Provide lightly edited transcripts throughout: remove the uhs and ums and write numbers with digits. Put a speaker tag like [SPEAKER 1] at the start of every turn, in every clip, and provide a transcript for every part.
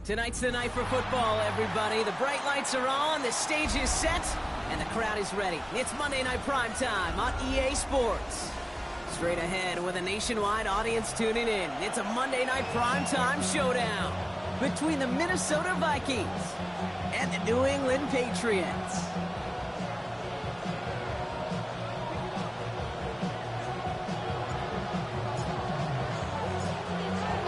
[SPEAKER 1] Tonight's the night for football, everybody. The bright lights are on, the stage is set, and the crowd is ready. It's Monday Night Primetime on EA Sports. Straight ahead with a nationwide audience tuning in. It's a Monday Night Primetime showdown between the Minnesota Vikings and the New England Patriots.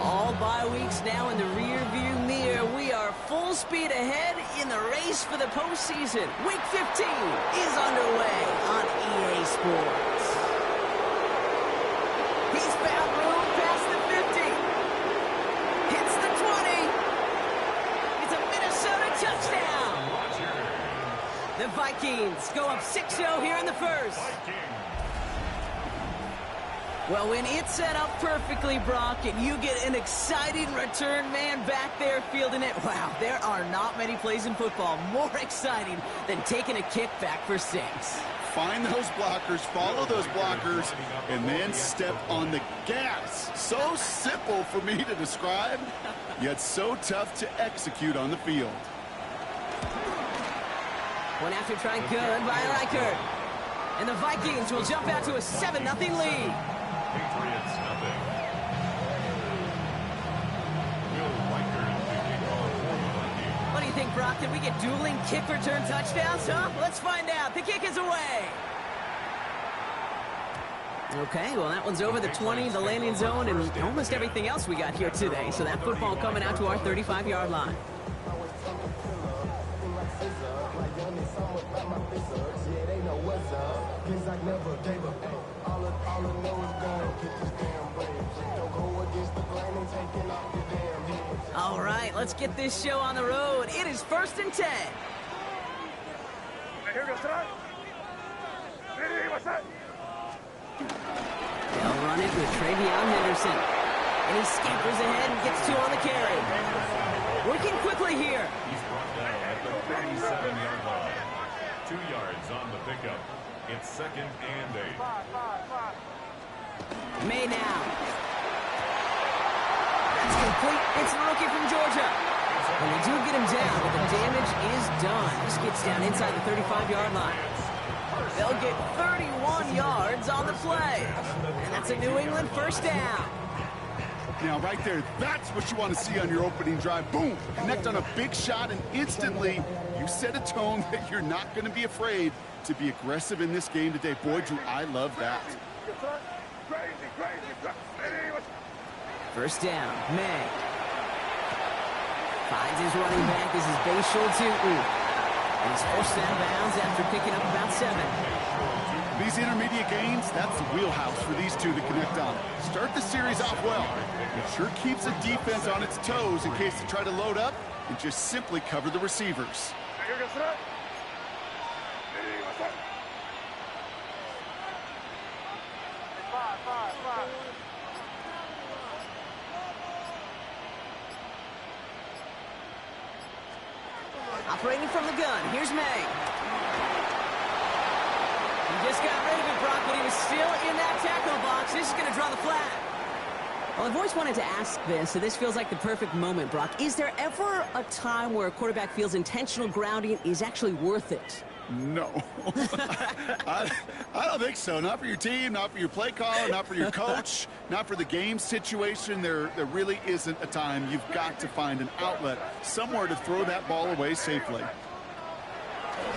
[SPEAKER 1] All bye weeks now in the rear-view mirror. We are full speed ahead in the race for the postseason. Week 15 is underway on EA Sports. He's found room past the 50. Hits the 20. It's a Minnesota touchdown. The Vikings go up 6-0 here in the first. Well, when it's set up perfectly, Brock, and you get an exciting return man back there fielding it, wow, there are not many plays in football more exciting than taking a kick back for 6.
[SPEAKER 2] Find those blockers, follow those blockers, and then step on the gas. So simple for me to describe, yet so tough to execute on the field.
[SPEAKER 1] One after try good by Reichert. And the Vikings will jump out to a 7-0 lead.
[SPEAKER 3] Patriots nothing.
[SPEAKER 1] What do you think, Brock? Did we get dueling kick return touchdowns, huh? Let's find out. The kick is away. Okay, well, that one's over the 20, the landing zone, and almost everything else we got here today. So that football coming out to our 35-yard line. All right, let's get this show on the road. It is 1st and 10. They'll run it with Travion Henderson. And he scampers ahead and gets 2 on the carry. Working quickly here.
[SPEAKER 3] He's brought down at the 37-yard line. 2 yards on the pickup. It's 2nd and 8.
[SPEAKER 1] May now. That's complete. It's the rookie from Georgia. And they do get him down, but the damage is done. This gets down inside the 35-yard line. They'll get 31 yards on the play. And that's a New England first down.
[SPEAKER 2] Now, right there, that's what you want to see on your opening drive. Boom! Connect on a big shot, and instantly you set a tone that you're not going to be afraid to be aggressive in this game today. Boy, do I love that.
[SPEAKER 1] First down, May. Finds his running back. This is Bay-Schultz-Newton. And he's forced out of bounds after picking up about 7.
[SPEAKER 2] These intermediate gains, that's the wheelhouse for these two to connect on. Start the series off well. It sure keeps the defense on its toes in case they try to load up and just simply cover the receivers.
[SPEAKER 1] Operating from the gun, here's May. He just got rid of it, Brock, but he was still in that tackle box. This is going to draw the flag. Well, I've always wanted to ask this, so this feels like the perfect moment, Brock. Is there ever a time where a quarterback feels intentional grounding is actually worth it?
[SPEAKER 2] No. I don't think so. Not for your team, not for your play caller, not for your coach, not for the game situation. There really isn't a time. You've got to find an outlet, somewhere to throw that ball away safely.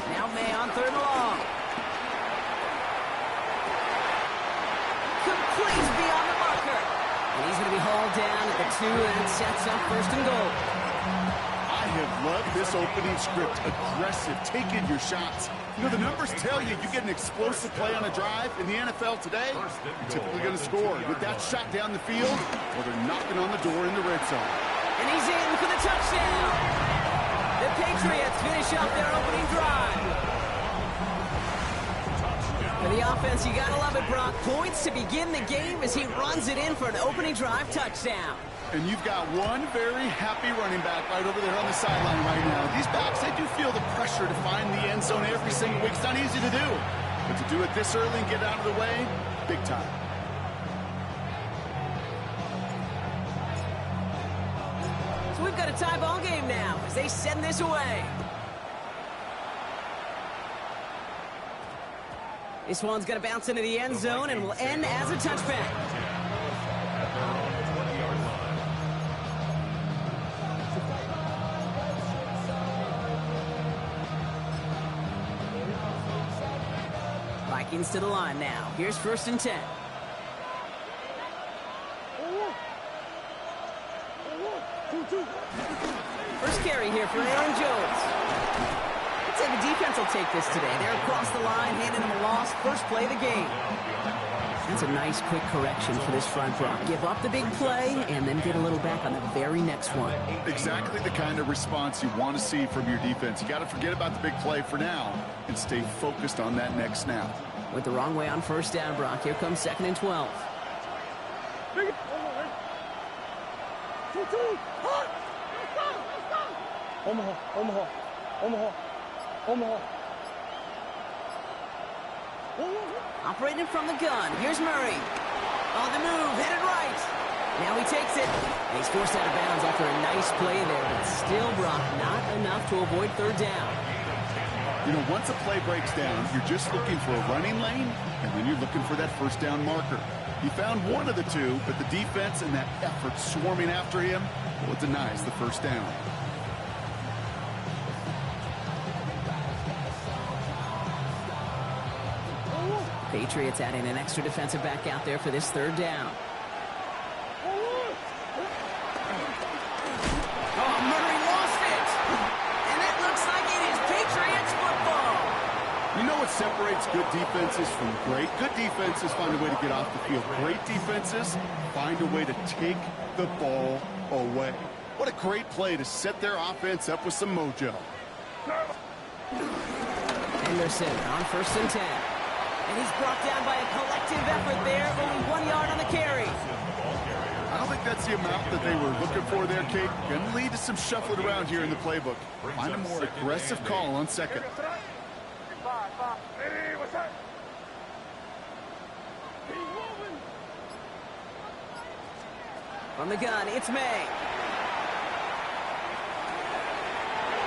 [SPEAKER 1] Now May on 3rd and long. Complete beyond the marker. And he's going to be hauled down at the 2, and it sets up 1st and goal.
[SPEAKER 2] I have loved this opening script. Aggressive, taking your shots. You know, the numbers tell you get an explosive play on a drive. In the NFL today, you're typically going to score. With that shot down the field, well, they're knocking on the door in the red zone.
[SPEAKER 1] And he's in for the touchdown. The Patriots finish up their opening drive. For the offense, you got to love it, Brock. Points to begin the game as he runs it in for an opening drive touchdown.
[SPEAKER 2] And you've got one very happy running back right over there on the sideline right now. These backs, they do feel the pressure to find the end zone every single week. It's not easy to do. But to do it this early and get out of the way, big time.
[SPEAKER 1] So we've we've got a tie ball game now as they send this away. This one's going to bounce into the end zone and will end as a touchback. Vikings to the line now. Here's 1st and 10. First carry here for Aaron Jones. I'd say the defense will take this today. They're across the line, handing them a loss. First play of the game. That's a nice quick correction for this front row. Give up the big play and then get a little back on the very next one.
[SPEAKER 2] Exactly the kind of response you want to see from your defense. You got to forget about the big play for now and stay focused on that next snap.
[SPEAKER 1] Went the wrong way on 1st down, Brock. Here comes 2nd and 12. Operating from the gun. Here's Murray. On the move, headed right. Now he takes it. And he's forced out of bounds after a nice play there, but still, Brock, not enough to avoid 3rd down.
[SPEAKER 2] You know, once a play breaks down, you're just looking for a running lane, and then you're looking for that 1st down marker. He found one of the two, but the defense and that effort swarming after him, well, it denies the 1st down.
[SPEAKER 1] Patriots adding an extra defensive back out there for this 3rd down. Oh, Murray lost it! And it looks like it is Patriots football!
[SPEAKER 2] You know what separates good defenses from great? Good defenses find a way to get off the field. Great defenses find a way to take the ball away. What a great play to set their offense up with some mojo.
[SPEAKER 1] Anderson on 1st and 10. And he's brought down by a collective effort there. Only 1 yard on the carry.
[SPEAKER 2] I don't think that's the amount that they were looking for there, Kate. Going to lead to some shuffling around here in the playbook. Find a more aggressive call on 2nd.
[SPEAKER 1] From the gun, it's May.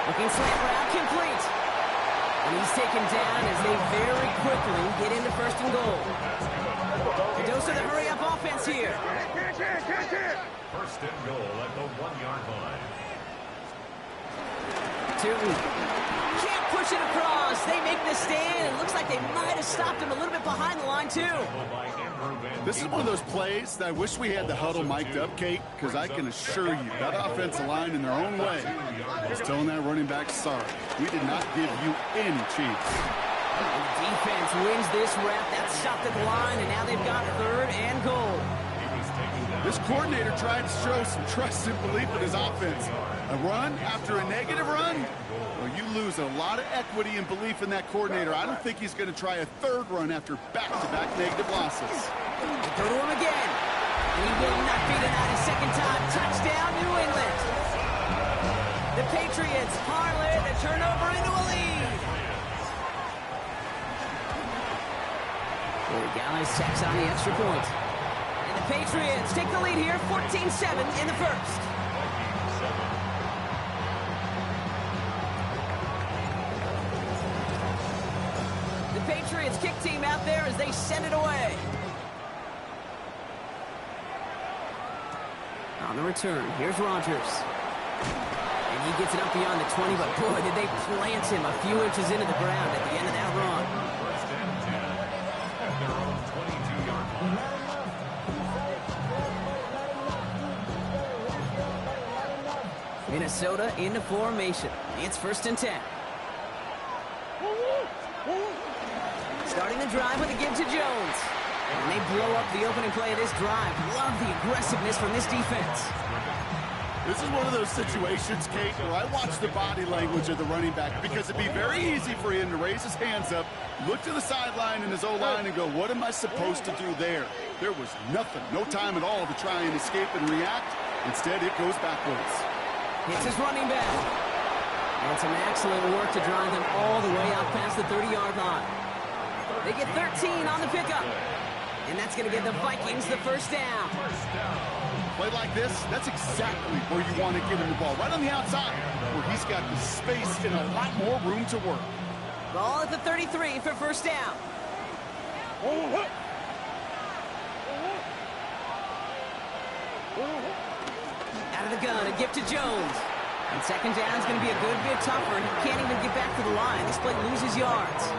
[SPEAKER 1] Looking slant route, complete. And he's taken down as they very quickly get into 1st and goal. A dose of the hurry-up offense here.
[SPEAKER 3] 1st and goal at the 1-yard line.
[SPEAKER 1] Tootin can't push it across. They make the stand. It looks like they might have stopped him a little bit behind the line, too.
[SPEAKER 2] This is one of those plays that I wish we had the huddle mic'd up, Kate, because I can assure you that offensive line in their own way is telling that running back, sorry, we did not give you any chance.
[SPEAKER 1] And the defense wins this rep. That's stopped at the line, and now they've got 3rd and goal.
[SPEAKER 2] This coordinator tried to show some trust and belief in his offense. A run after a negative run? Well, you lose a lot of equity and belief in that coordinator. I don't think he's going to try a 3rd run after back-to-back negative losses.
[SPEAKER 1] They go to him again. And he will not be denied a 2nd time. Touchdown, New England. The Patriots parlay the turnover into a lead. Boy, guys, tacks on the extra point. And the Patriots take the lead here, 14-7 in the 1st. The Patriots kick team out there as they send it away. On the return, here's Rodgers. And he gets it up beyond the 20, but boy, did they plant him a few inches into the ground at the end of that run.
[SPEAKER 3] 1st and 10 at their own 22-yard line.
[SPEAKER 1] Minnesota into formation. It's 1st and 10. Starting the drive with a give to Jones. And they blow up the opening play of this drive. Love the aggressiveness from this defense.
[SPEAKER 2] This is one of those situations, Kate, where I watch the body language of the running back because it'd be very easy for him to raise his hands up, look to the sideline in his O-line and go, what am I supposed to do there? There was nothing, no time at all to try and escape and react. Instead, it goes backwards.
[SPEAKER 1] It's his running back. And some excellent work to drive them all the way out past the 30-yard line. They get 13 on the pickup. And that's going to give the Vikings the 1st down.
[SPEAKER 2] Play play like this, that's exactly where you want to get him the ball. Right on the outside, where he's got the space and a lot more room to work.
[SPEAKER 1] Ball at the 33 for first down. Out of the gun, a gift to Jones. And second down is going to be a good bit tougher. He can't even get back to the line. This play loses yards.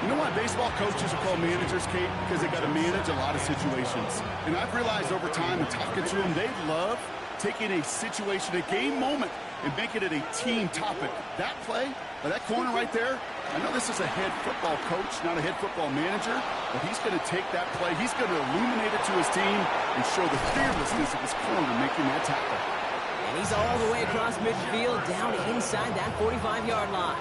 [SPEAKER 2] You know why baseball coaches are called managers, Kate? Because they got to manage a lot of situations. And I've realized over time and talking to them, they love taking a situation, a game moment, and making it a team topic. That play, by that corner right there, I know this is a head football coach, not a head football manager, but he's going to take that play, he's going to illuminate it to his team and show the fearlessness of his corner making that tackle.
[SPEAKER 1] And he's all the way across midfield, down inside that 45-yard line.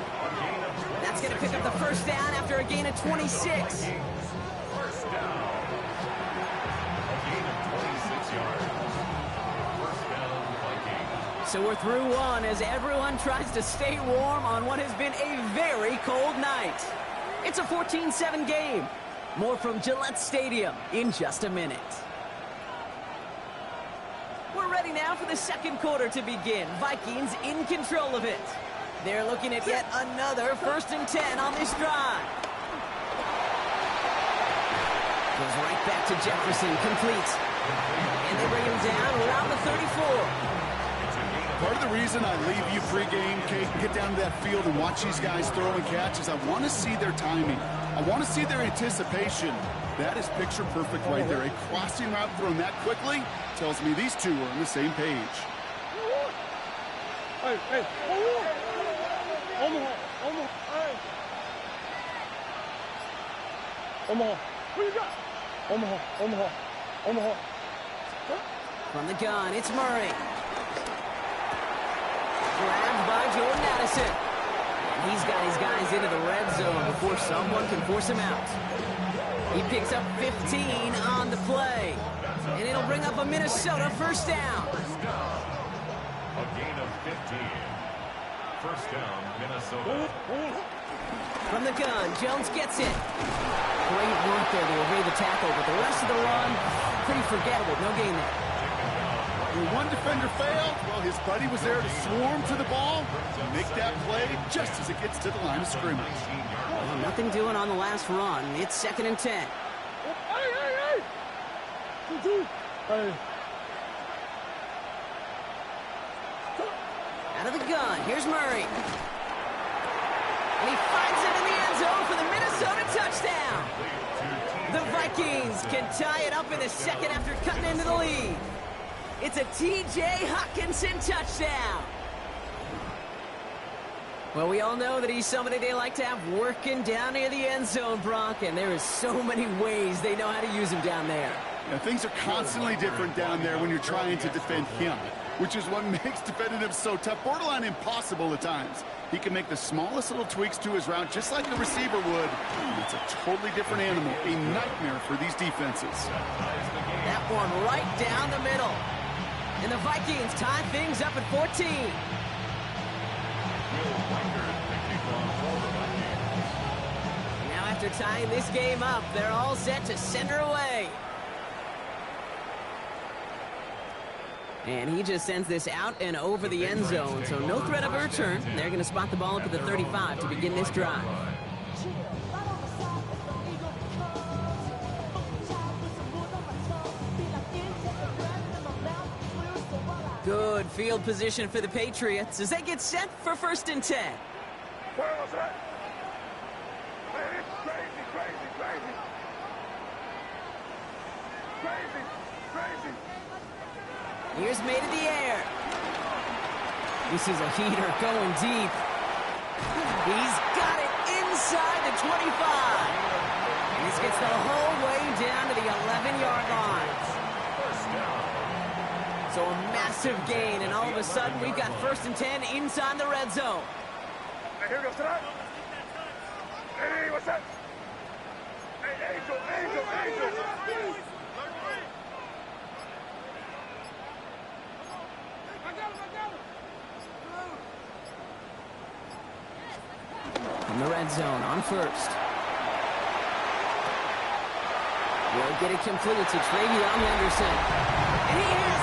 [SPEAKER 1] That's going to pick up the first down after a gain of 26.
[SPEAKER 3] First down. A gain of 26 yards. First down, Vikings.
[SPEAKER 1] So we're through one as everyone tries to stay warm on what has been a very cold night. It's a 14-7 game. More from Gillette Stadium in just a minute. We're ready now for the second quarter to begin. Vikings in control of it. They're looking at yet another 1st and 10 on this drive. Goes right back to Jefferson, complete. And they bring him down around the 34.
[SPEAKER 2] Part of the reason I leave you pregame, Kate, and get down to that field and watch these guys throw and catch is I want to see their timing. I want to see their anticipation. That is picture perfect right there. A crossing route thrown that quickly tells me these two are on the same page.
[SPEAKER 4] Hey, hey. Omaha. Hey. Omaha. What you got? Omaha.
[SPEAKER 1] From the gun, it's Murray. Grabbed by Jordan Addison. And he's got his guys into the red zone before someone can force him out. He picks up 15 on the play. And it'll bring up a Minnesota first down.
[SPEAKER 3] A gain of 15. First down, Minnesota.
[SPEAKER 1] From the gun, Jones gets it. Great work there to evade the tackle, but the rest of the run, pretty forgettable. No gain there.
[SPEAKER 2] When one defender failed, well, his buddy was there to swarm to the ball and make that play just as it gets to the line of scrimmage.
[SPEAKER 1] Well, nothing doing on the last run. It's 2nd and 10.
[SPEAKER 4] Hey.
[SPEAKER 1] Out of the gun, here's Murray. And he finds it in the end zone for the Minnesota touchdown. The Vikings can tie it up in the second after cutting into the lead. It's a T.J. Hockenson touchdown. Well, we all know that he's somebody they like to have working down near the end zone, Brock, and there is so many ways they know how to use him down there.
[SPEAKER 2] Now, things are constantly different down there when you're trying to defend him, which is what makes defending him so tough, borderline impossible at times. He can make the smallest little tweaks to his route just like the receiver would. It's a totally different animal, a nightmare for these defenses.
[SPEAKER 1] That one right down the middle. And the Vikings tie things up at 14. Now after tying this game up, they're all set to send her away. And he just sends this out and over the end zone, so no threat of a return. They're going to spot the ball up at the 35 to begin this drive. Good field position for the Patriots as they get set for 1st and 10.
[SPEAKER 4] Where was that? Man, it's crazy.
[SPEAKER 1] Here's made in the air. This is a heater going deep. He's got it inside the 25. And this gets the whole way down to the 11-yard line. So a massive gain, and all of a sudden we've got 1st and 10 inside the red zone.
[SPEAKER 4] Hey, here goes tonight. Hey, what's that? Hey, Angel.
[SPEAKER 1] In the red zone on 1st. Will get it complete to Travion Henderson. And he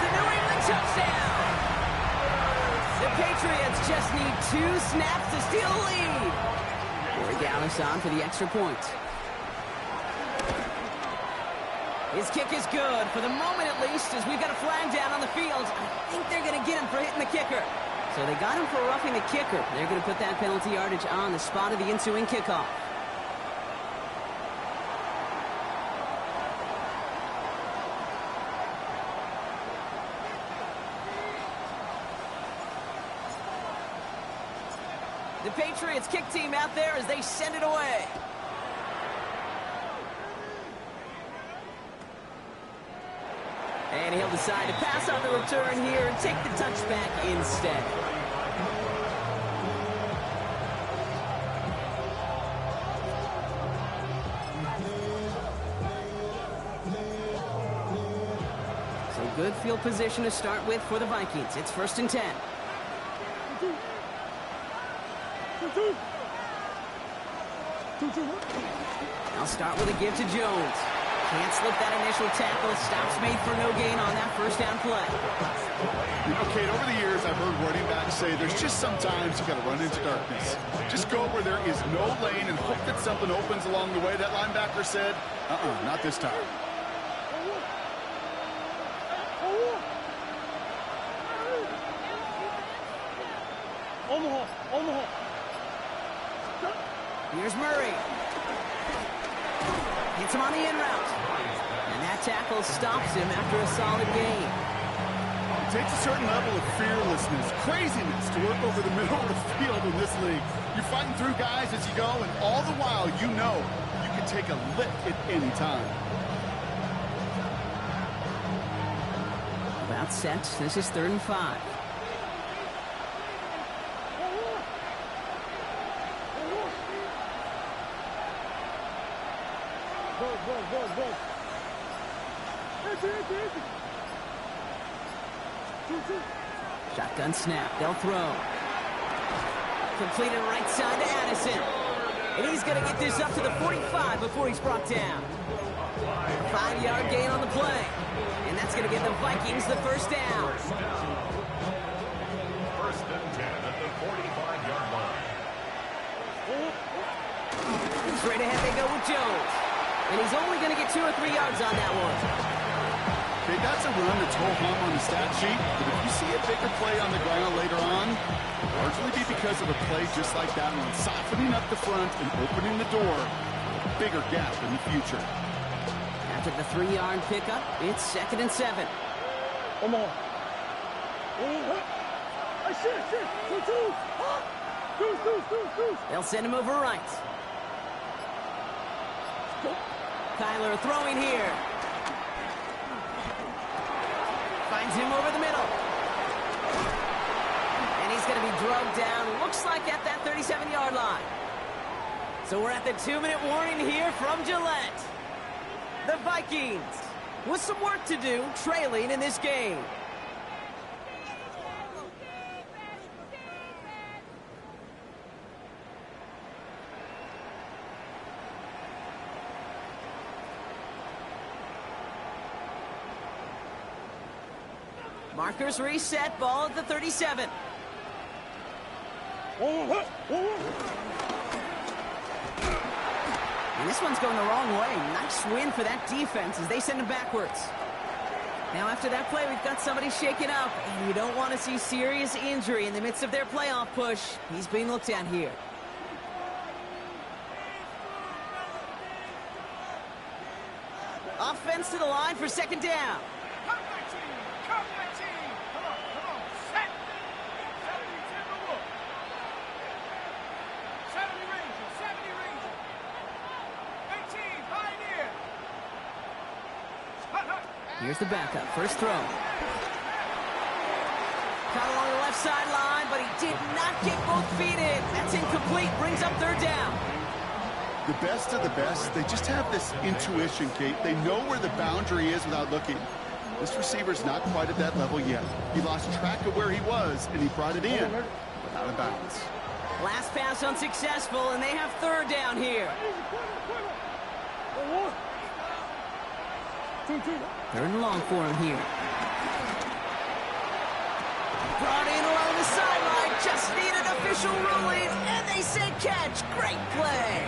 [SPEAKER 1] just need 2 snaps to steal the lead. Corey Gallis on for the extra point. His kick is good, for the moment at least, as we've got a flag down on the field. I think they're going to get him for hitting the kicker. So they got him for roughing the kicker. They're going to put that penalty yardage on the spot of the ensuing kickoff. The Patriots kick team out there as they send it away. And he'll decide to pass on the return here and take the touchback instead. So good field position to start with for the Vikings. It's 1st and 10. I'll start with a give to Jones. Can't slip that initial tackle. Stops made for no gain on that first down play.
[SPEAKER 2] You know, Kate, over the years, I've heard running backs say there's just sometimes you got to run into darkness. Just go where there is no lane and hope that something opens along the way. That linebacker said, not this time.
[SPEAKER 1] Here's Murray. Hits him on the in route. And that tackle stops him after a solid gain.
[SPEAKER 2] It takes a certain level of fearlessness, craziness to work over the middle of the field in this league. You're fighting through guys as you go, and all the while you know you can take a lick at any time.
[SPEAKER 1] About set. This is 3rd and 5. Shotgun snap. They'll throw. Completed right side to Addison. And he's going to get this up to the 45 before he's brought down. 5-yard gain on the play. And that's going to give the Vikings the first down.
[SPEAKER 3] 1st and 10 at the 45-yard line.
[SPEAKER 1] Straight ahead they go with Jones. And he's only going to get 2 or 3 yards on that one.
[SPEAKER 2] Okay, that's a run that's ho-hum on the stat sheet, but if you see a bigger play on the ground later on, it'll largely be because of a play just like that one, softening up the front and opening the door for a bigger gap in the future.
[SPEAKER 1] After the 3-yard pickup, it's 2nd and 7. They'll send him over right. Kyler throwing here. Finds him over the middle. And he's going to be drugged down, looks like at that 37-yard line. So we're at the 2-minute warning here from Gillette. The Vikings with some work to do, trailing in this game. Markers reset, ball at the 37. And this one's going the wrong way. Nice win for that defense as they send him backwards. Now after that play, we've got somebody shaken up, and you don't want to see serious injury in the midst of their playoff push. He's being looked at here. Offense to the line for 2nd down. Here's the backup. First throw. Caught along the left sideline, but he did not get both feet in. That's incomplete. Brings up 3rd down.
[SPEAKER 2] The best of the best, they just have this intuition, Kate. They know where the boundary is without looking. This receiver's not quite at that level yet. He lost track of where he was, and he brought it in, but out of bounds.
[SPEAKER 1] Last pass unsuccessful, and they have 3rd down here. 3rd and long for him here. Brought in along the sideline, just needed official ruling, and they say catch. Great play.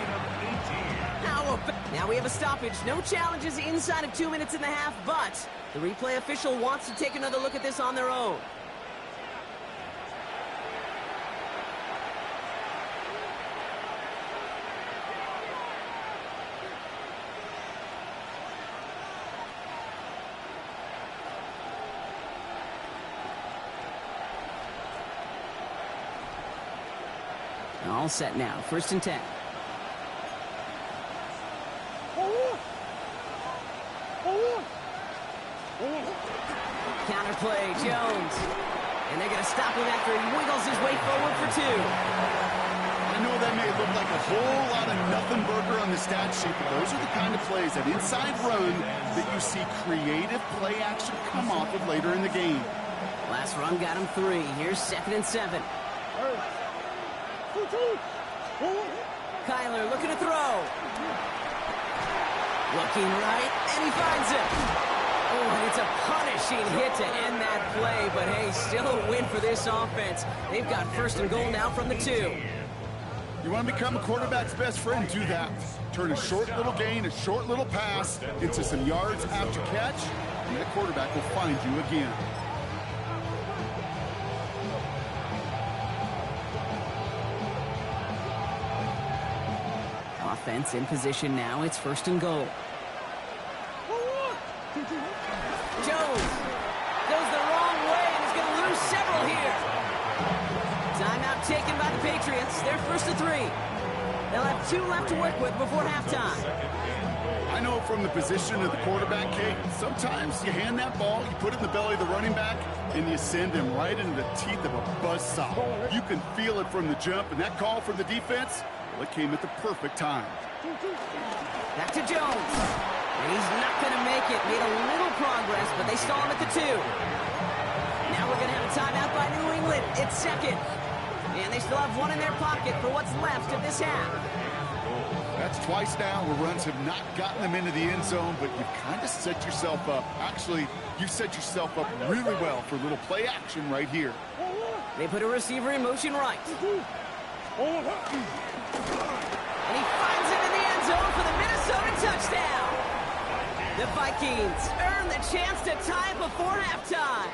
[SPEAKER 1] Now we have a stoppage. No challenges inside of 2 minutes and a half, but the replay official wants to take another look at this on their own. All set now. 1st and 10. Counter play, Jones. And they're going to stop him after he wiggles his way forward for 2.
[SPEAKER 2] I know that may look like a whole lot of nothing burger on the stat sheet, but those are the kind of plays, that inside run, that you see creative play action come off of later in the game.
[SPEAKER 1] Last run got him 3. Here's 2nd and 7. Kyler looking to throw. Looking right, and he finds it. Oh, and it's a punishing hit to end that play, but hey, still a win for this offense. They've got 1st and goal now from the 2.
[SPEAKER 2] You want to become a quarterback's best friend, do that. Turn a short little gain, a short little pass into some yards after catch, and that quarterback will find you again.
[SPEAKER 1] Offense in position now. It's 1st and goal. Jones goes the wrong way and is going to lose several here. Timeout taken by the Patriots. They're 1st and 3. They'll have 2 left to work with before halftime.
[SPEAKER 2] I know from the position of the quarterback, Kate, sometimes you hand that ball, you put it in the belly of the running back, and you send him right into the teeth of a buzzsaw. You can feel it from the jump, and that call from the defense, well, it came at the perfect time.
[SPEAKER 1] Back to Jones. And he's not going to make it. Made a little progress, but they stall him at the 2. Now we're going to have a timeout by New England. It's 2nd. And they still have 1 in their pocket for what's left of this half.
[SPEAKER 2] That's twice now where runs have not gotten them into the end zone, but you've kind of set yourself up. Actually, you set yourself up really well for a little play action right here.
[SPEAKER 1] They put a receiver in motion right. And he finds it in the end zone for the Minnesota touchdown. The Vikings earn the chance to tie it before halftime.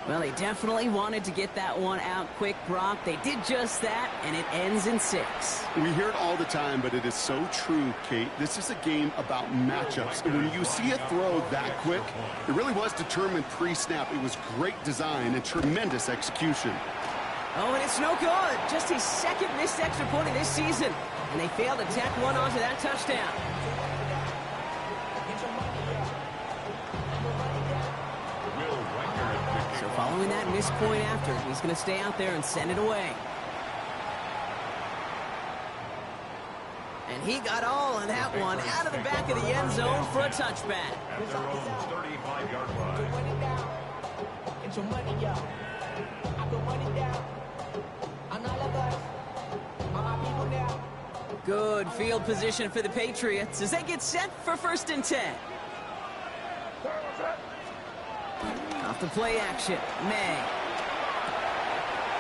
[SPEAKER 1] Well, they definitely wanted to get that one out quick, Brock. They did just that, and it ends in 6.
[SPEAKER 2] We hear it all the time, but it is so true, Kate. This is a game about matchups. And when you see a throw that quick, it really was determined pre-snap. It was great design and tremendous execution.
[SPEAKER 1] Oh, and it's no good. Just his 2nd missed extra point of this season. And they failed to tack one onto that touchdown. So following that missed point after, he's going to stay out there and send it away. And he got all on that one out of the back of the end zone for a touchback.
[SPEAKER 3] At their own 35-yard line.
[SPEAKER 5] Get your money, y'all. I put money down. On all of us. On my people now.
[SPEAKER 1] Good field position for the Patriots as they get set for 1st and 10. Off the play action, May.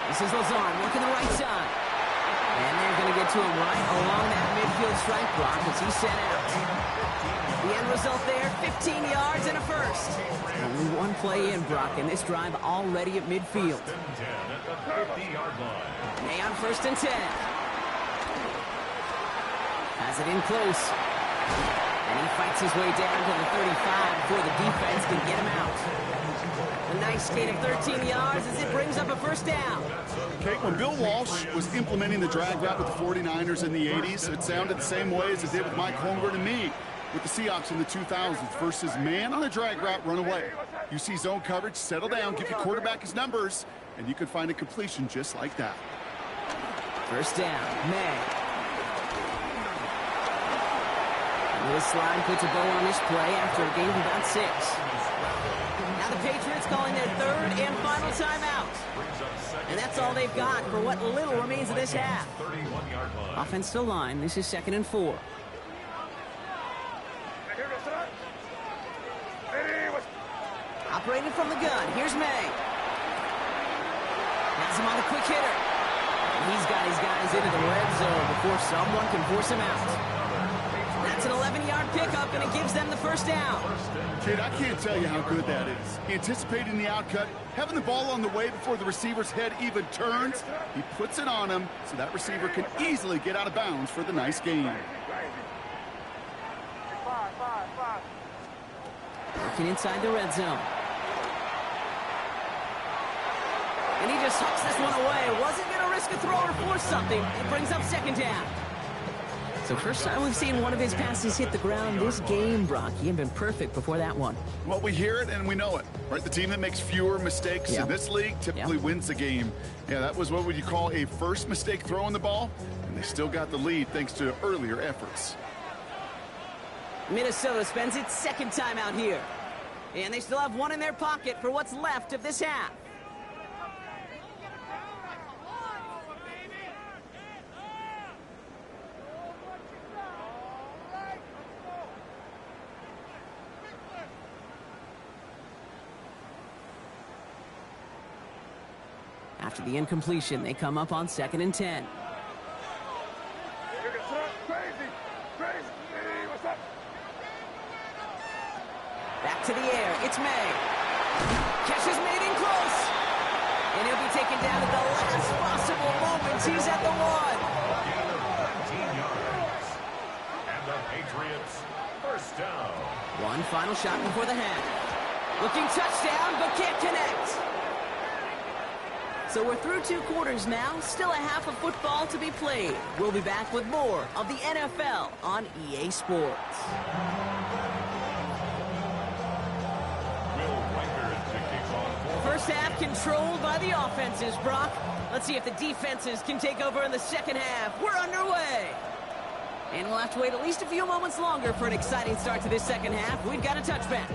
[SPEAKER 1] This is Lazard working the right side. And they're going to get to him right along that midfield strike block as he's sent out. The end result there, 15 yards and a 1st. Only 1 play in, Brock, and this drive already at midfield. May on 1st and 10. Has it in close. And he fights his way down to the 35 before the defense can get him out. A nice gain of 13 yards as it brings up a 1st down.
[SPEAKER 2] Okay, when Bill Walsh was implementing the drag route with the 49ers in the 80s, it sounded the same way as it did with Mike Holmgren and me with the Seahawks in the 2000s versus man on a drag route, run away. You see zone coverage, settle down, give your quarterback his numbers, and you can find a completion just like that.
[SPEAKER 1] 1st down, May. This slide puts a bow on this play after a gain of about 6. Now the Patriots calling their 3rd and final timeout. And that's all they've got for what little remains of this half. Offensive line, this is 2nd and 4. Operating from the gun, here's May. Now has him on a quick hitter. And he's got his guys into the red zone before someone can force him out. That's an 11-yard pickup, and it gives them the first down.
[SPEAKER 2] Kid, I can't tell you how good that is. Anticipating the outcut, having the ball on the way before the receiver's head even turns, he puts it on him so that receiver can easily get out of bounds for the nice gain.
[SPEAKER 1] Working inside the red zone. And he just hooks this one away. Wasn't going to risk a throw or force something. It brings up second down. So first time we've seen one of his passes hit the ground this game, Brock. He had been perfect before that one.
[SPEAKER 2] Well, we hear it and we know it, right? The team that makes fewer mistakes in this league typically wins the game. Yeah, that was what would you call a first mistake throwing the ball, and they still got the lead thanks to earlier efforts.
[SPEAKER 1] Minnesota spends its second time out here. And they still have one in their pocket for what's left of this half. After the incompletion, they come up on 2nd and 10. Back to the air. It's May. Catch is made in close. And he'll be taken down at the last possible moment. He's at the 1.
[SPEAKER 3] 19 yards. And the Patriots first down.
[SPEAKER 1] One final shot before the half. Looking touchdown, but can't connect. So we're through 2 quarters now. Still a half of football to be played. We'll be back with more of the NFL on EA Sports. First half controlled by the offenses, Brock. Let's see if the defenses can take over in the second half. We're underway. And we'll have to wait at least a few moments longer for an exciting start to this second half. We've got a touchback.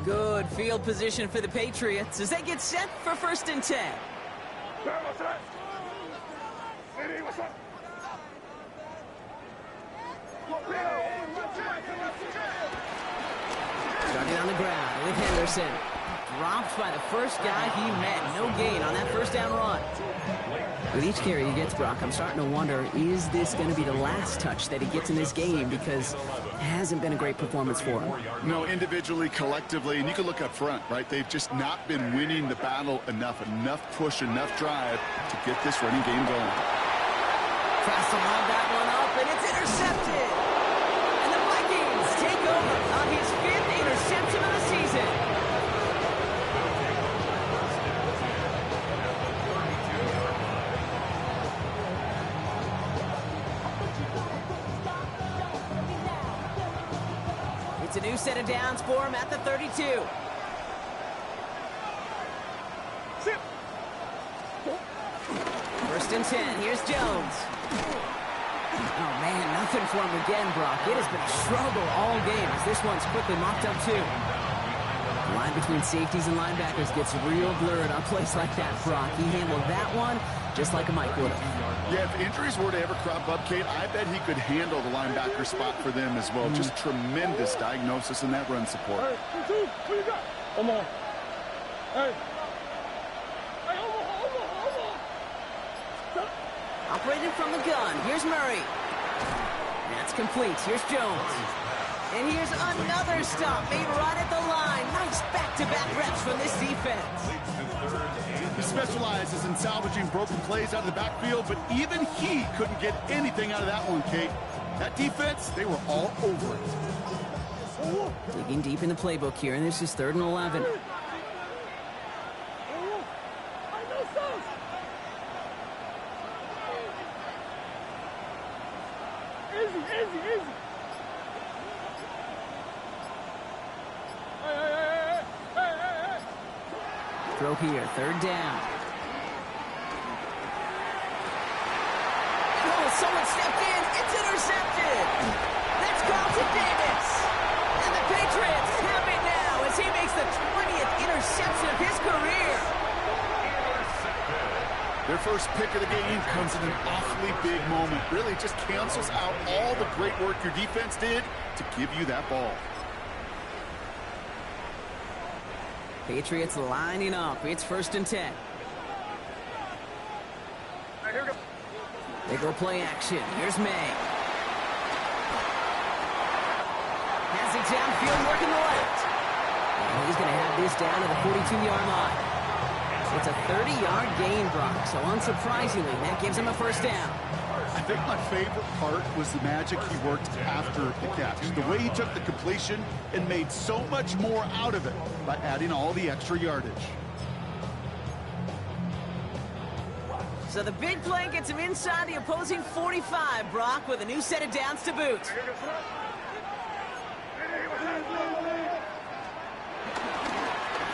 [SPEAKER 1] Good field position for the Patriots as they get set for 1st and 10. Starting on the ground with Henderson. Dropped by the first guy he met. No gain on that first down run. With each carry he gets, Brock, I'm starting to wonder, is this going to be the last touch that he gets in this game? Because it hasn't been a great performance for him.
[SPEAKER 2] No, individually, collectively, and you can look up front, right? They've just not been winning the battle enough push, enough drive to get this running game going.
[SPEAKER 1] Tries to lob that one up, and it's intercepted. And the Vikings take over on his 5th interception of the season. It's a new set of downs for him at the 32. First and 10. Here's Jones. Oh, man, nothing for him again, Brock. It has been a struggle all game as this one's quickly mocked up, too. The line between safeties and linebackers gets real blurred on plays like that, Brock. He handled that one just like a Mike would have.
[SPEAKER 2] Yeah, if injuries were to ever crop up, Kate, I bet he could handle the linebacker spot for them as well. Just tremendous diagnosis in that run support.
[SPEAKER 4] Hey, what you got? Come on. Hey.
[SPEAKER 1] Operating from the gun. Here's Murray. That's complete. Here's Jones. And here's another stop made right at the line. Nice back-to-back reps from this defense.
[SPEAKER 2] He specializes in salvaging broken plays out of the backfield, but even he couldn't get anything out of that one, Kate. That defense, they were all over it.
[SPEAKER 1] Digging deep in the playbook here, and this is 3rd and 11.
[SPEAKER 4] Easy. Hey.
[SPEAKER 1] Throw here, 3rd down. Oh, someone stepped in. It's intercepted. That's Carlton Davis. And the Patriots have it now as he makes the 20th interception of his career.
[SPEAKER 2] Their first pick of the game comes in an awfully big moment. Really just cancels out all the great work your defense did to give you that ball.
[SPEAKER 1] Patriots lining up. It's 1st and 10.
[SPEAKER 4] Here we go.
[SPEAKER 1] They go play action. Here's May. Has it downfield, working the left. And he's going to have this down to the 42-yard line. It's a 30-yard gain, Brock, so unsurprisingly, that gives him a 1st down.
[SPEAKER 2] I think my favorite part was the magic he worked after the catch. The way he took the completion and made so much more out of it by adding all the extra yardage.
[SPEAKER 1] So the big play gets him inside the opposing 45, Brock, with a new set of downs to boot.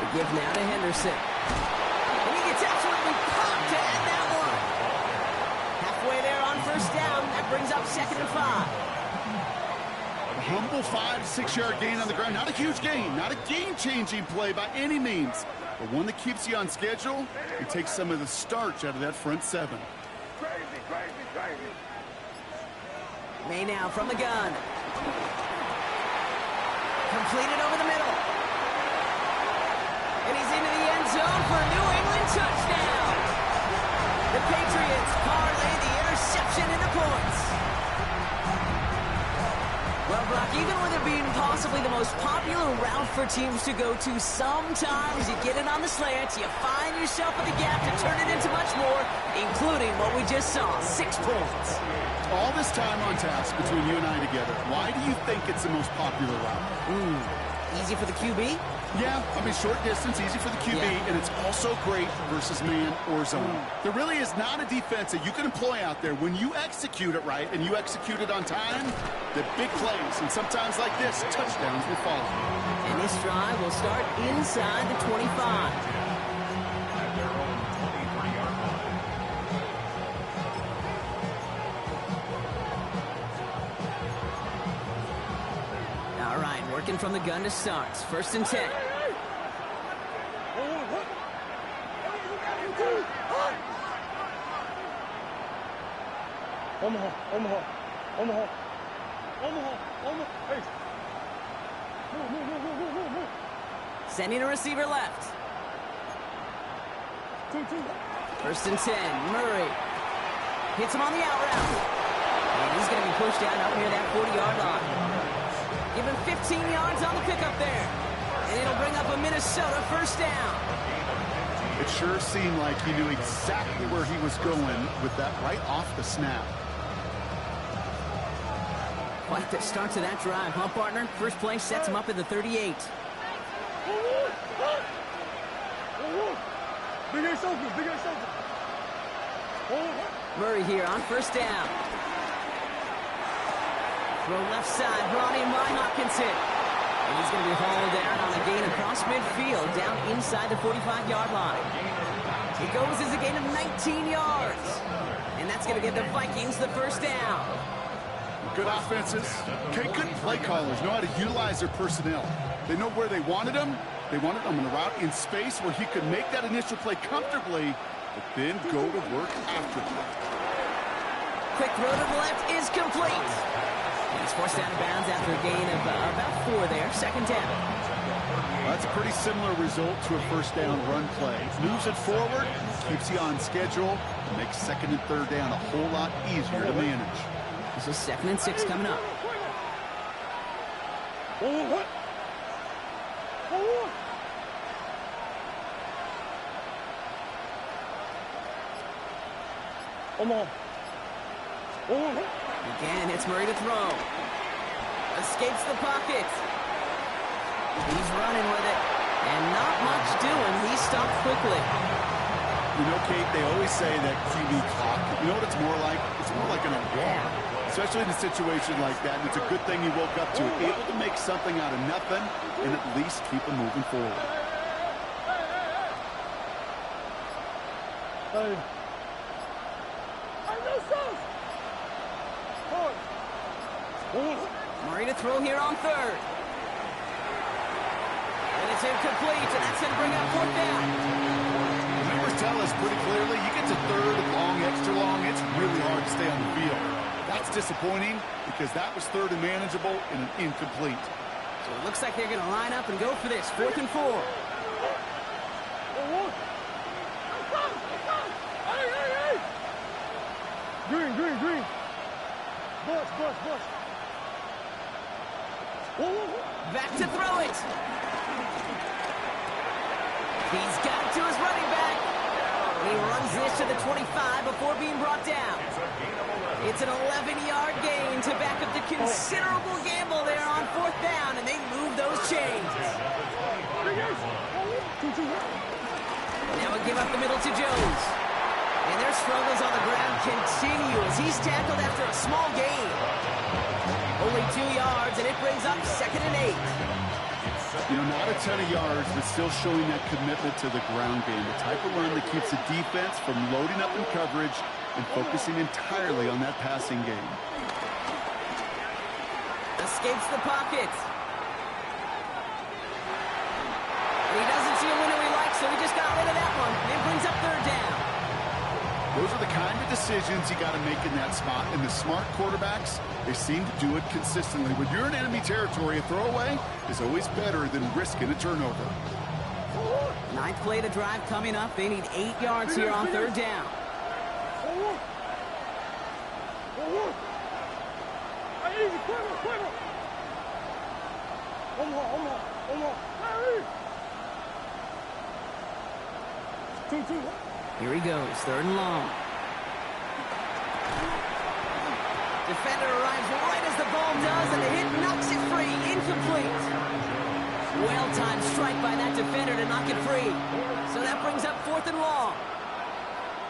[SPEAKER 1] The give now to Henderson. And he gets absolutely popped to end that one. Halfway there on 1st down. That brings up 2nd and 5.
[SPEAKER 2] A humble 5 to 6 yard gain on the ground. Not a huge gain, not a game-changing play by any means, but one that keeps you on schedule and takes some of the starch out of that front 7.
[SPEAKER 4] Crazy, crazy, crazy.
[SPEAKER 1] May now from the gun. Completed over the middle. And he's into the end zone for a New England touchdown. The Patriots parlay the interception into points. Well, Brock, even with it being possibly the most popular route for teams to go to, sometimes you get it on the slant, you find yourself at the gap to turn it into much more, including what we just saw, 6 points.
[SPEAKER 2] All this time on task between you and I together, why do you think it's the most popular route?
[SPEAKER 1] Easy for the QB?
[SPEAKER 2] Yeah, I mean, short distance, easy for the QB, and it's also great versus man or zone. There really is not a defense that you can employ out there when you execute it right and you execute it on time, the big plays, and sometimes like this, touchdowns will follow.
[SPEAKER 1] And this drive will start inside the 25.
[SPEAKER 3] At their own 23-yard line.
[SPEAKER 1] All right, working from the gun to start. 1st and 10.
[SPEAKER 4] Omaha. Hey. Move.
[SPEAKER 1] Sending a receiver left. 1st and 10. Murray hits him on the out route. And he's going to be pushed down up near that 40-yard line. Give him 15 yards on the pickup there. And it'll bring up a Minnesota 1st down.
[SPEAKER 2] It sure seemed like he knew exactly where he was going with that right off the snap.
[SPEAKER 1] Quite the start to that drive, huh, partner? First play sets him up at the 38. Murray here on 1st down. Throw left side, brought in by Hopkinson. And he's going to be hauled down on a gain across midfield, down inside the 45-yard line. It goes as a gain of 19 yards. And that's going to get the Vikings the 1st down.
[SPEAKER 2] Good offenses. Okay, good play callers know how to utilize their personnel. They know where they wanted them. They wanted them in a route in space where he could make that initial play comfortably, but then go to work after that.
[SPEAKER 1] Quick throw to the left is complete. And he's forced out of bounds after a gain of about 4 there. 2nd down.
[SPEAKER 2] That's a pretty similar result to a 1st down run play. Moves it forward, keeps you on schedule, and makes 2nd and 3rd down a whole lot easier to manage.
[SPEAKER 1] This is 2nd and 6 coming up. Again, it's Murray to throw. Escapes the pocket. He's running with it. And not much doing. He stopped quickly.
[SPEAKER 2] You know, Kate, they always say that QB clock. You know what it's more like? It's more like an alarm. Especially in a situation like that. And it's a good thing you woke up to. Able to make something out of nothing and at least keep them moving forward.
[SPEAKER 4] Hey.
[SPEAKER 1] Murray to throw here on 3rd. And it's incomplete, and that's going to bring up 4th down.
[SPEAKER 2] The numbers tell us pretty clearly, you get to 3rd, long, extra long, it's really hard to stay on the field. That's disappointing because that was 3rd and manageable and an incomplete.
[SPEAKER 1] So it looks like they're going to line up and go for this. 4th and 4.
[SPEAKER 4] Green, green, green. Bush.
[SPEAKER 1] Back to throw it. He's got it to his running back. He runs this to the 25 before being brought down. It's an 11-yard gain to back up the considerable gamble there on 4th down, and they move those chains. Now we'll give up the middle to Jones. And their struggles on the ground continue as he's tackled after a small gain. Only 2 yards, and it brings up 2nd and 8.
[SPEAKER 2] You know, not a ton of yards, but still showing that commitment to the ground game. The type of run that keeps the defense from loading up in coverage and focusing entirely on that passing game.
[SPEAKER 1] Escapes the pocket. He doesn't see a winner he likes, so he just got rid of that one. It brings up 3rd down.
[SPEAKER 2] Those are the kind of decisions you got to make in that spot. And the smart quarterbacks, they seem to do it consistently. When you're in enemy territory, a throwaway is always better than risking a turnover.
[SPEAKER 1] 9th play of the drive coming up. They need 8 yards here on 3rd down. Here he goes, 3rd and long. Defender arrives right as the ball does, and the hit knocks it free. Incomplete. Well-timed strike by that defender to knock it free. So that brings up 4th and long.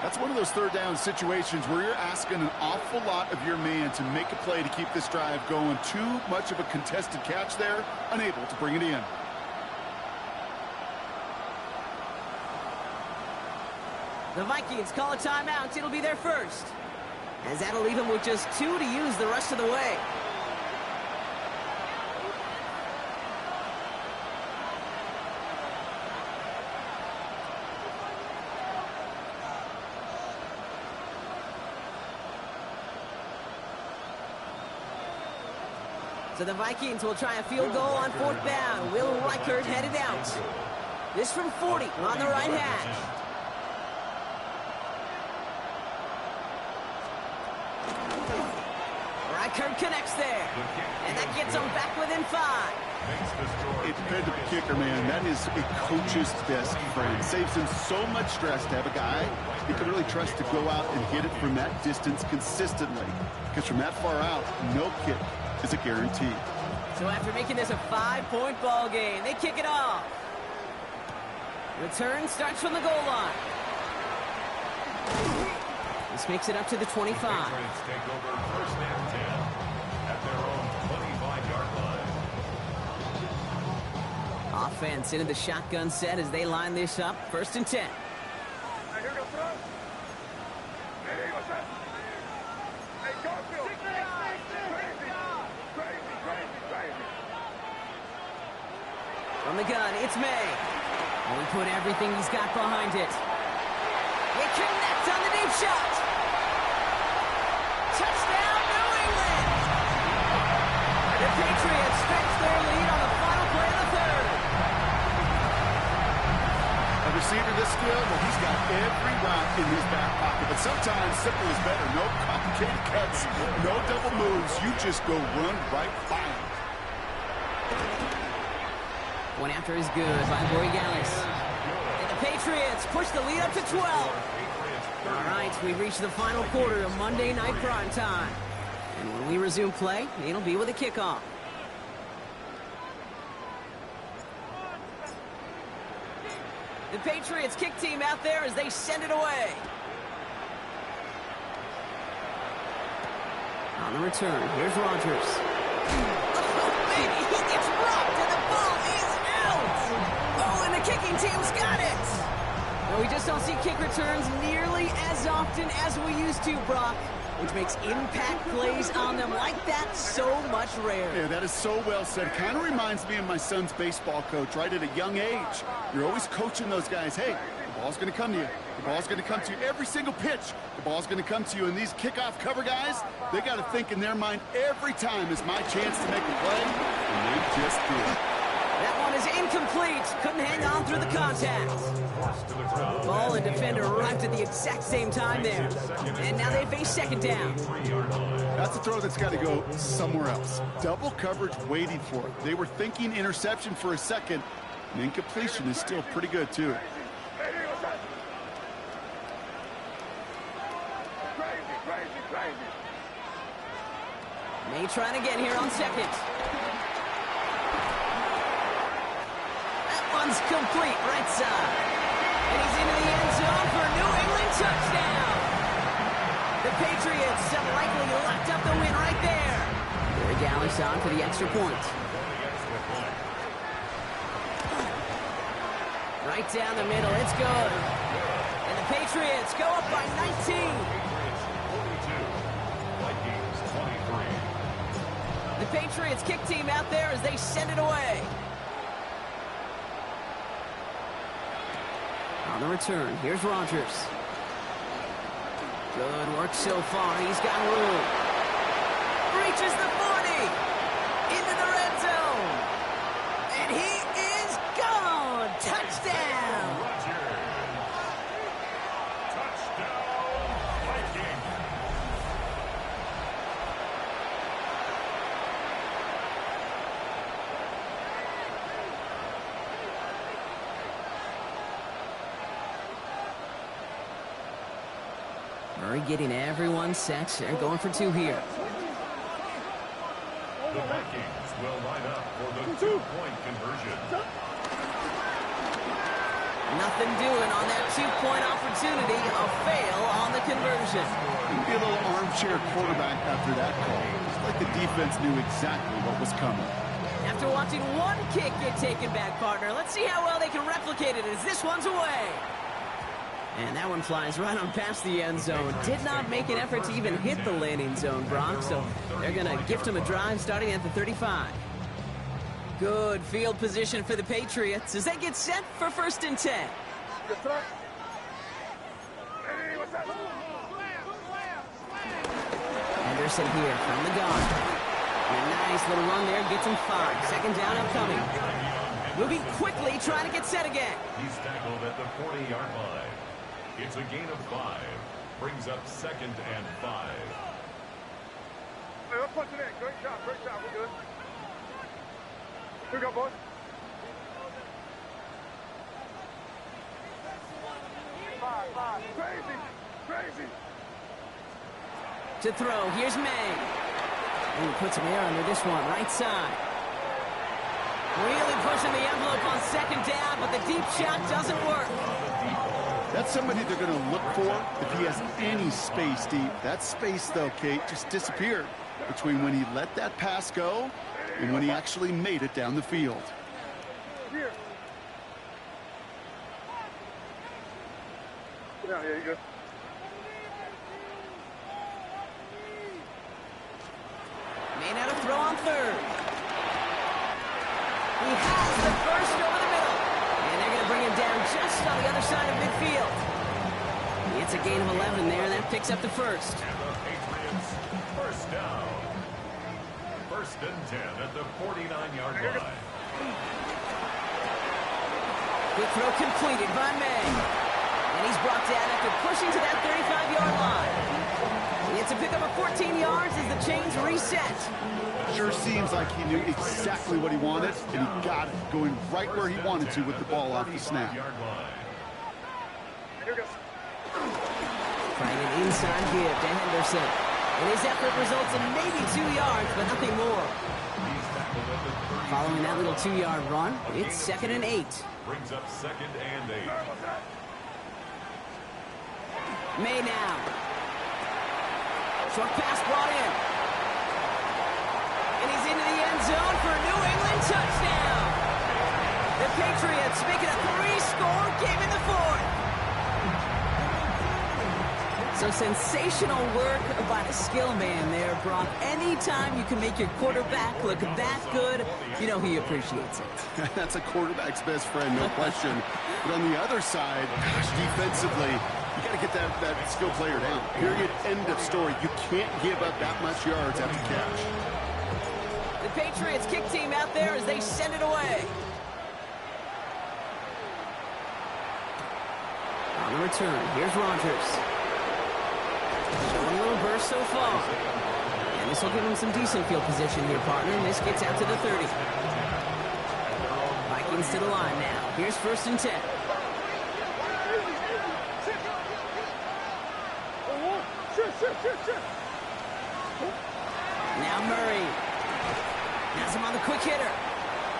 [SPEAKER 2] That's one of those 3rd down situations where you're asking an awful lot of your man to make a play to keep this drive going. Too much of a contested catch there, unable to bring it in.
[SPEAKER 1] The Vikings call a timeout. It'll be their first, as that'll leave them with just 2 to use the rest of the way. So the Vikings will try a field goal on 4th down. Will Reichert headed out. This from 40 on the right hash. Reichert connects there. And that gets them back within 5.
[SPEAKER 2] A dependable kicker, man. That is a coach's best friend. Saves him so much stress to have a guy you can really trust to go out and hit it from that distance consistently. Because from that far out, no kick is a guarantee.
[SPEAKER 1] So after making this a 5-point ball game, they kick it off. Return starts from the goal line. This makes it up to the 25.
[SPEAKER 3] Patriots take over 1st and 10 at their own 25-yard line.
[SPEAKER 1] Offense into the shotgun set as they line this up. 1st and 10. From the gun, it's May. And we put everything he's got behind it. They connect on the deep shot. Touchdown, New England! The Patriots stretch their lead on the final play of the 3rd.
[SPEAKER 2] A receiver this skilled, well, he's got every route in his back pocket. But sometimes simple is better. No complicated cuts, no double moves. You just go run right by him.
[SPEAKER 1] One after is good by Borregales. And the Patriots push the lead up to 12. All right, we reach the final quarter of Monday Night Prime Time. And when we resume play, it'll be with a kickoff. The Patriots kick team out there as they send it away. On the return, here's Rodgers. Oh, baby, he gets rocked and the ball is out. Oh, and the kicking team's got it. Well, we just don't see kick returns nearly as often as we used to, Brock, which makes impact plays on them like that so much rarer.
[SPEAKER 2] Yeah, that is so well said. Kind of reminds me of my son's baseball coach, right? At a young age, you're always coaching those guys. Hey, the ball's going to come to you. The ball's going to come to you every single pitch. The ball's going to come to you. And these kickoff cover guys, they got to think in their mind every time is my chance to make a play, and they just do.
[SPEAKER 1] That one is incomplete. Couldn't hang on through the contact. Ball and defender arrived at the exact same time there. And now they face second down.
[SPEAKER 2] That's a throw that's got to go somewhere else. Double coverage waiting for it. They were thinking interception for a second. And incompletion is still pretty good, too.
[SPEAKER 1] May trying again here on second. That one's complete, right side. And he's into the end zone for a New England touchdown. The Patriots have likely locked up the win right there. Gary Gallis on for the extra point. Right down the middle, it's good. And the Patriots go up by 19. The Patriots kick team out there as they send it away. On the return, here's Rodgers. Good work so far. He's got room. Reaches the 40. Into the red zone. And he is gone. Touchdown. Murray getting everyone set. They're going for two here.
[SPEAKER 3] The Vikings will line up for the two-point conversion.
[SPEAKER 1] Nothing doing on that two-point opportunity. A fail on the conversion.
[SPEAKER 2] Maybe a little armchair quarterback after that call. It's like the defense knew exactly what was coming.
[SPEAKER 1] After watching one kick get taken back, partner, let's see how well they can replicate it as this one's away. And that one flies right on past the end zone. Did not make an effort to even hit the landing zone, Brock, so they're going to gift him a drive starting at the 35. Good field position for the Patriots as they get set for 1st and 10. Anderson here from the gun. And a nice little run there, gets him 5. Second down upcoming. Moving quickly, trying to get set again.
[SPEAKER 3] He's tackled at the 40-yard line. It's a gain of 5. Brings up 2nd and 5.
[SPEAKER 4] Hey, let's punch it in. Great job. We're good. Here we go, boys. Five. Crazy.
[SPEAKER 1] To throw, here's May. Ooh, puts some air under this one, right side. Really pushing the envelope on second down, but the deep shot doesn't work.
[SPEAKER 2] That's somebody they're going to look for if he has any space deep. That space, though, Kate, just disappeared between when he let that pass go and when he actually made it down the field.
[SPEAKER 4] Here. Yeah, you go.
[SPEAKER 1] May now to throw on third. He has the first over the middle. And they're going to bring him down just on the other side of midfield. It's a gain of 11 there. That picks up the first.
[SPEAKER 3] And the Patriots, first down. 1st and 10 at the 49-yard line.
[SPEAKER 1] Good throw completed by May. And he's brought down after pushing to that 35-yard line. It's a pickup of 14 yards as the chains reset.
[SPEAKER 2] Sure seems like he knew exactly what he wanted, and he got it, going right where he wanted to with the ball off the snap.
[SPEAKER 1] Trying an inside give to Henderson. And his effort results in maybe 2 yards, but nothing more. Following that little 2-yard run, it's 2nd and 8.
[SPEAKER 3] Brings up 2nd and 8.
[SPEAKER 1] May now. Short pass brought in. And he's into the end zone for a New England touchdown. The Patriots make it a 3-score game in the 4th. So sensational work by the skill man there, Brock. Anytime you can make your quarterback look that good, you know he appreciates it.
[SPEAKER 2] That's a quarterback's best friend, no question. But on the other side, gosh, defensively, you got to get that skill player down. Period. End of story. You can't give up that much yards after catch.
[SPEAKER 1] The Patriots kick team out there as they send it away. On the return, here's Rodgers. Showing a little burst so far. And this will give him some decent field position here, partner. And this gets out to the 30. Vikings to the line now. Here's 1st and 10. Now Murray. Has him on the quick hitter.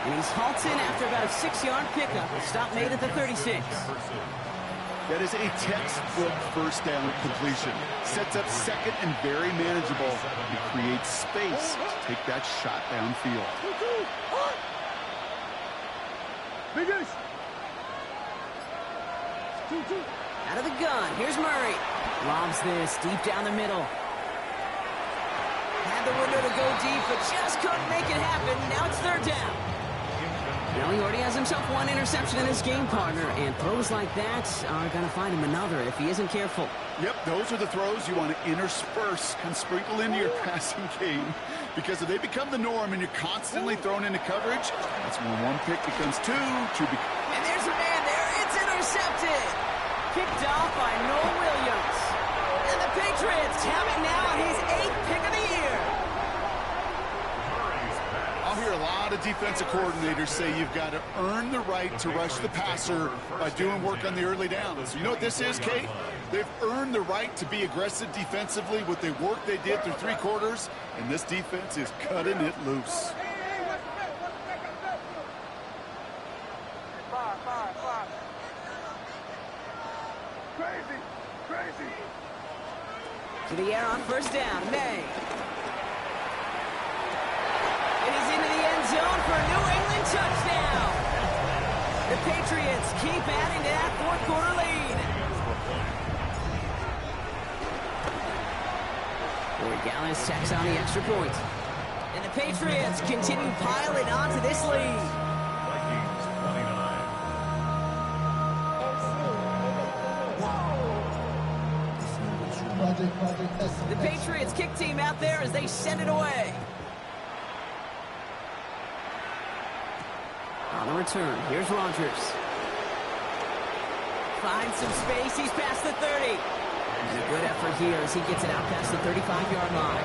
[SPEAKER 1] And he's halted after about a 6-yard pickup. A stop made at the 36.
[SPEAKER 2] That is a textbook first down completion. Sets up second and very manageable. It creates space to take that shot downfield.
[SPEAKER 1] Out of the gun, here's Murray. Lobs this deep down the middle. Had the window to go deep, but just couldn't make it happen. Now it's 3rd down. Well, he already has himself 1 interception in this game, partner, and throws like that are going to find him another if he isn't careful.
[SPEAKER 2] Yep, those are the throws you want to intersperse and sprinkle into your passing game, because if they become the norm and you're constantly thrown into coverage, that's when 1 pick becomes 2 becomes...
[SPEAKER 1] And there's a man there. It's intercepted. Picked off by Noel Williams. And the Patriots have it now on his 8th pick of the year.
[SPEAKER 2] I'll hear a lot of defensive coordinators say you've got to earn the right to rush the passer by doing work on the early downs. You know what this is, Kate? They've earned the right to be aggressive defensively with the work they did through 3 quarters, and this defense is cutting it loose.
[SPEAKER 4] Crazy.
[SPEAKER 1] To the air on 1st down, May. It is into the end zone for a New England touchdown. The Patriots keep adding to that 4th quarter lead. Gallis tacks on the extra point. And the Patriots continue piling onto this lead.
[SPEAKER 3] Vikings 29.
[SPEAKER 1] The Patriots kick team out there as they send it away. On the return, here's Rodgers. Finds some space, he's past the 30. And a good effort here as he gets it out past the 35-yard line.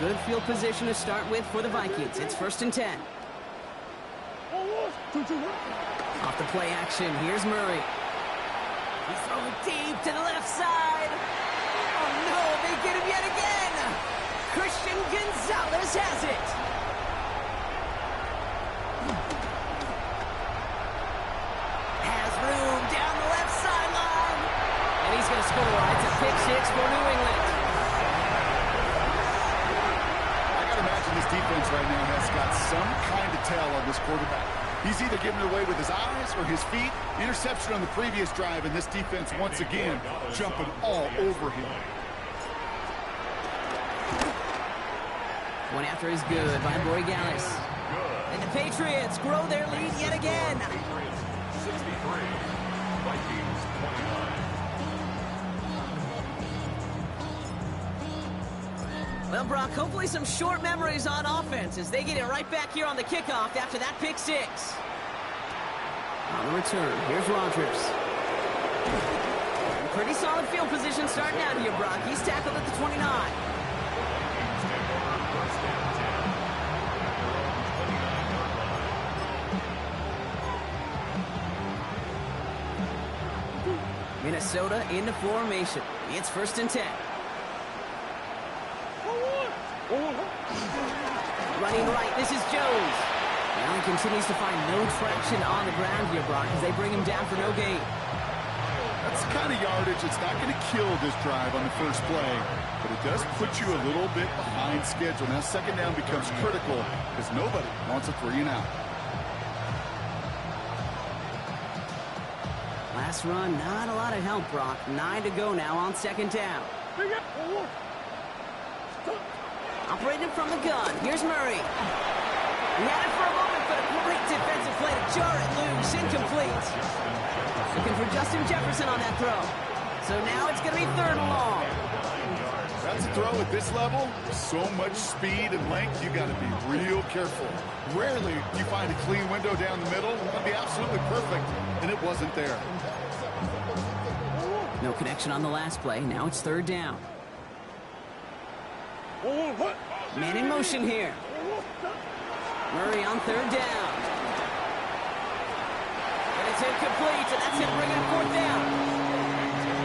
[SPEAKER 1] Good field position to start with for the Vikings. It's 1st and 10. Off the play action, here's Murray. He's throwing deep to the left side. Oh no, they get him yet again. Christian Gonzalez has it. Has room down the left sideline. And he's going to score. It's a pick 6 for New England.
[SPEAKER 2] This defense right now has got some kind of tell on this quarterback. He's either giving it away with his eyes or his feet. Interception on the previous drive, and this defense once again jumping all over him.
[SPEAKER 1] One after is good by Boy Gallis. And the Patriots grow their lead yet again.
[SPEAKER 3] Patriots 63, Vikings 29.
[SPEAKER 1] Well, Brock, hopefully some short memories on offense as they get it right back here on the kickoff after that pick 6. On the return, here's Rodgers. Pretty solid field position starting out here, Brock. He's tackled at the 29. Minnesota into formation. It's 1st and 10. Running right, this is Jones. Now he continues to find no traction on the ground here, Brock, as they bring him down for no gain.
[SPEAKER 2] That's the kind of yardage that's not going to kill this drive on the first play, but it does put you a little bit behind schedule. Now 2nd down becomes critical because nobody wants a 3 and out.
[SPEAKER 1] Last run, not a lot of help, Brock. 9 to go now on 2nd down. Operating from the gun. Here's Murray. He had it for a moment, but a Great defensive play to jar it loose. Incomplete. Looking for Justin Jefferson on that throw. So now it's going to be 3rd and long.
[SPEAKER 2] That's a throw at this level. So much speed and length, you got to be real careful. Rarely do you find a clean window down the middle. That'd be absolutely perfect, and it wasn't there.
[SPEAKER 1] No connection on the last play. Now it's 3rd down. Man in motion here. Murray on 3rd down. And it's incomplete, and that's it, bringing up 4th down.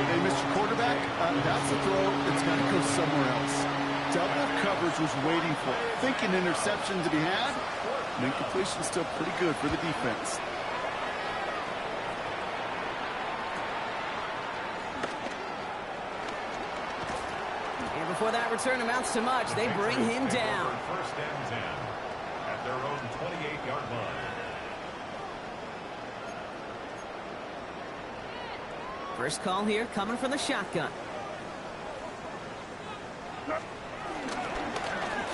[SPEAKER 2] Hey, Mr. Quarterback, that's a throw that's got to go somewhere else. Double coverage was waiting for it. Thinking interception to be had, and incompletion still pretty good for the defense.
[SPEAKER 1] And before that return amounts to much, they bring him down.
[SPEAKER 3] 1st and 10 at their own 28-yard line.
[SPEAKER 1] First call here coming from the shotgun.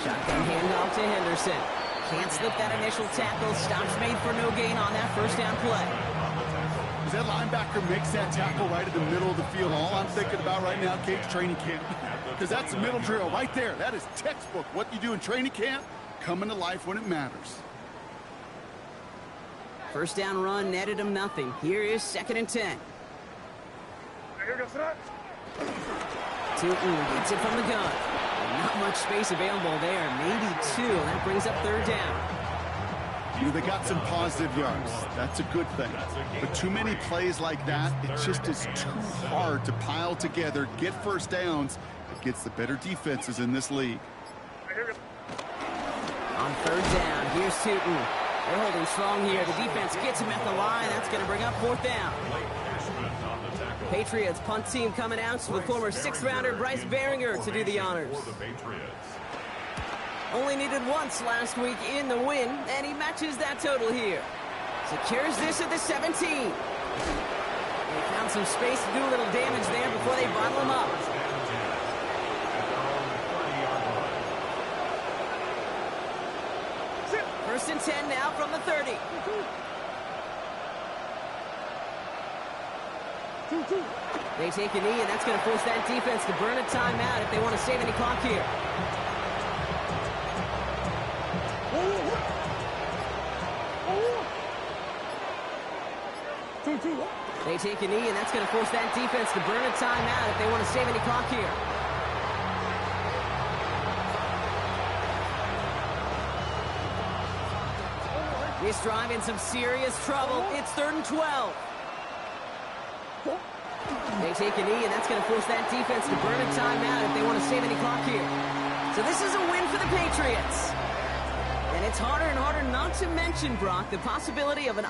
[SPEAKER 1] Shotgun handoff to Henderson. Can't slip that initial tackle. Stops made for no gain on that 1st down play.
[SPEAKER 2] As that linebacker makes that tackle right in the middle of the field, all I'm thinking about right now, Kate's training camp. Because that's the middle drill right there. That is textbook. What you do in training camp, coming to life when it matters.
[SPEAKER 1] 1st down run netted him nothing. Here is 2nd and 10. Tootin gets it from the gun. Not much space available there. Maybe 2. That brings up 3rd down.
[SPEAKER 2] You know, they got some positive yards. That's a good thing. But too many plays like that, it just is too hard to pile together, get 1st downs. It gets the better defenses in this league.
[SPEAKER 1] On 3rd down, here's Tootin. They're holding strong here. The defense gets him at the line. That's going to bring up 4th down. Patriots punt team coming out with former 6th-rounder Bryce Behringer to do the honors. Only needed once last week in the win, and he matches that total here. Secures this at the 17. They found some space to do a little damage there before they bottle him up. First and 10 now from the 30. They take a knee, and that's going to force that defense to burn a timeout if they want to save any clock here. They take a knee, and that's going to force that defense to burn a timeout if they want to save any clock here. This drive in some serious trouble. It's 3rd and 12. They take a knee, and that's going to force that defense to burn a timeout if they want to save any clock here. So this is a win for the Patriots. And it's harder and harder not to mention, Brock, the possibility of an